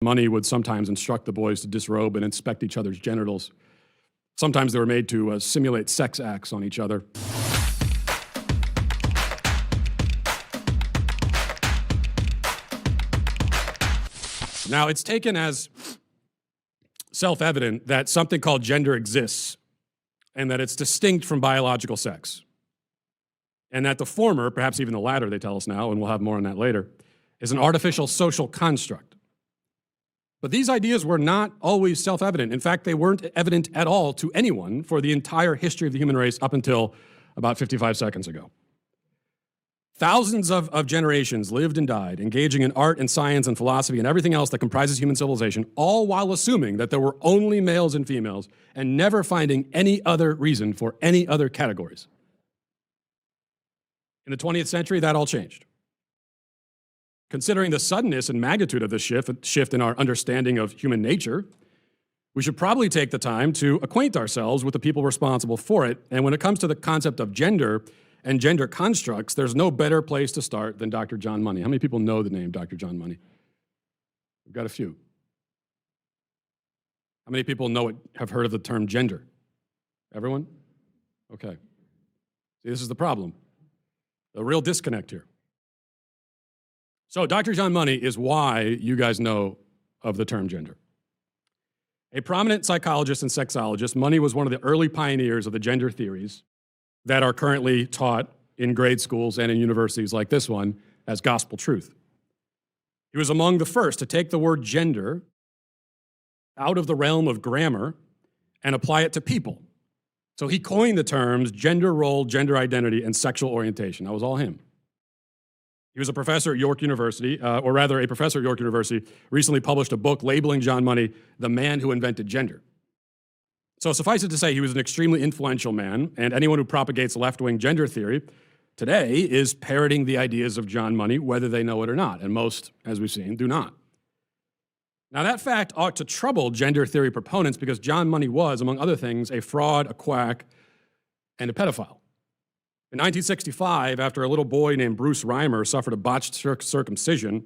Money would sometimes instruct the boys to disrobe and inspect each other's genitals. Sometimes they were made to simulate sex acts on each other. Now, it's taken as self-evident that something called gender exists and that it's distinct from biological sex. And that the former, perhaps even the latter, they tell us now, and we'll have more on that later, is an artificial social construct. But these ideas were not always self-evident. In fact, they weren't evident at all to anyone for the entire history of the human race up until about 55 seconds ago. Thousands of generations lived and died, engaging in art and science and philosophy and everything else that comprises human civilization, all while assuming that there were only males and females and never finding any other reason for any other categories. In the 20th century, that all changed. Considering the suddenness and magnitude of this shift in our understanding of human nature, we should probably take the time to acquaint ourselves with the people responsible for it. And when it comes to the concept of gender and gender constructs, there's no better place to start than Dr. John Money. How many people know the name Dr. John Money? We've got a few. How many people have heard of the term gender? Everyone? Okay. See, this is the problem. The real disconnect here. So Dr. John Money is why you guys know of the term gender. A prominent psychologist and sexologist, Money was one of the early pioneers of the gender theories that are currently taught in grade schools and in universities like this one as gospel truth. He was among the first to take the word gender out of the realm of grammar and apply it to people. So he coined the terms gender role, gender identity, and sexual orientation. That was all him. He was a professor at York University, or rather a professor at York University, recently published a book labeling John Money the man who invented gender. So suffice it to say, he was an extremely influential man, and anyone who propagates left-wing gender theory today is parroting the ideas of John Money, whether they know it or not, and most, as we've seen, do not. Now that fact ought to trouble gender theory proponents because John Money was, among other things, a fraud, a quack, and a pedophile. In 1965, after a little boy named Bruce Reimer suffered a botched circumcision,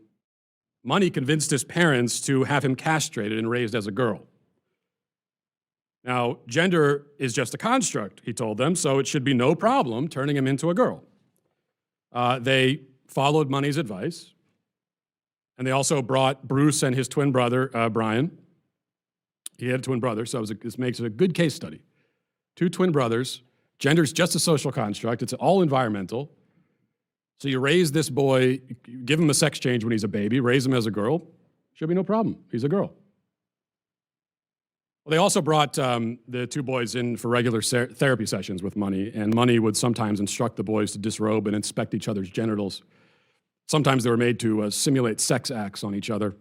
Money convinced his parents to have him castrated and raised as a girl. Now, gender is just a construct, he told them, so it should be no problem turning him into a girl. They followed Money's advice, and they also brought Bruce and his twin brother, Brian. He had a twin brother, so this makes it a good case study. Two twin brothers. Gender's just a social construct. It's all environmental. So you raise this boy, give him a sex change when he's a baby, raise him as a girl, should be no problem. He's a girl. Well, they also brought the two boys in for regular therapy sessions with Money, and Money would sometimes instruct the boys to disrobe and inspect each other's genitals. Sometimes they were made to simulate sex acts on each other.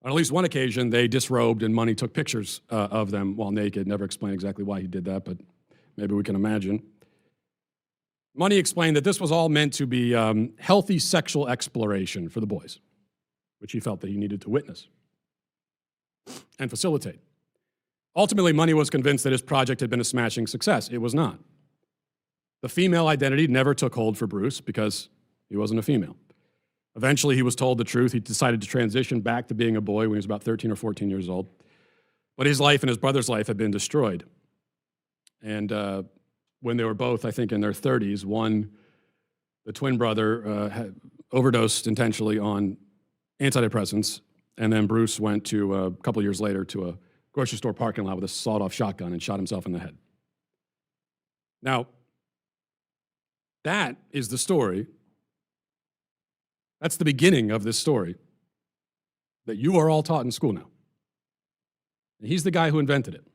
On at least one occasion, they disrobed and Money took pictures of them while naked. Never explained exactly why he did that, but maybe we can imagine. Money explained that this was all meant to be healthy sexual exploration for the boys, which he felt that he needed to witness and facilitate. Ultimately, Money was convinced that his project had been a smashing success. It was not. The female identity never took hold for Bruce because he wasn't a female. Eventually, he was told the truth. He decided to transition back to being a boy when he was about 13 or 14 years old. But his life and his brother's life had been destroyed. And when they were both, I think, in their 30s, the twin brother, had overdosed intentionally on antidepressants, and then Bruce went to, a couple years later, to a grocery store parking lot with a sawed-off shotgun and shot himself in the head. Now, that is the story. That's the beginning of this story that you are all taught in school now. And he's the guy who invented it.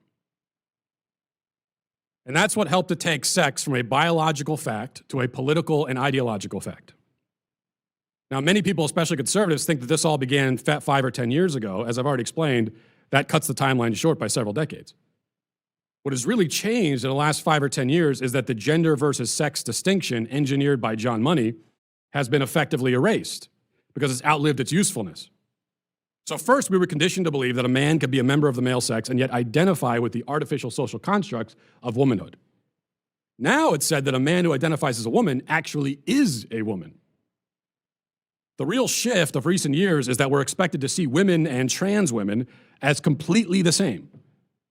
And that's what helped to take sex from a biological fact to a political and ideological fact. Now, many people, especially conservatives, think that this all began 5 or 10 years ago. As I've already explained, that cuts the timeline short by several decades. What has really changed in the last 5 or 10 years is that the gender versus sex distinction engineered by John Money has been effectively erased because it's outlived its usefulness. So first, we were conditioned to believe that a man could be a member of the male sex and yet identify with the artificial social constructs of womanhood. Now it's said that a man who identifies as a woman actually is a woman. The real shift of recent years is that we're expected to see women and trans women as completely the same,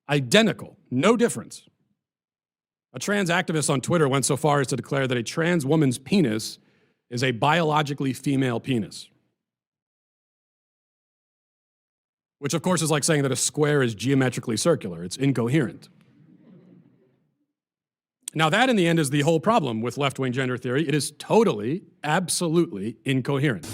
identical, no difference. A trans activist on Twitter went so far as to declare that a trans woman's penis is a biologically female penis. Which, of course, is like saying that a square is geometrically circular. It's incoherent. Now, that in the end is the whole problem with left-wing gender theory. It is totally, absolutely incoherent.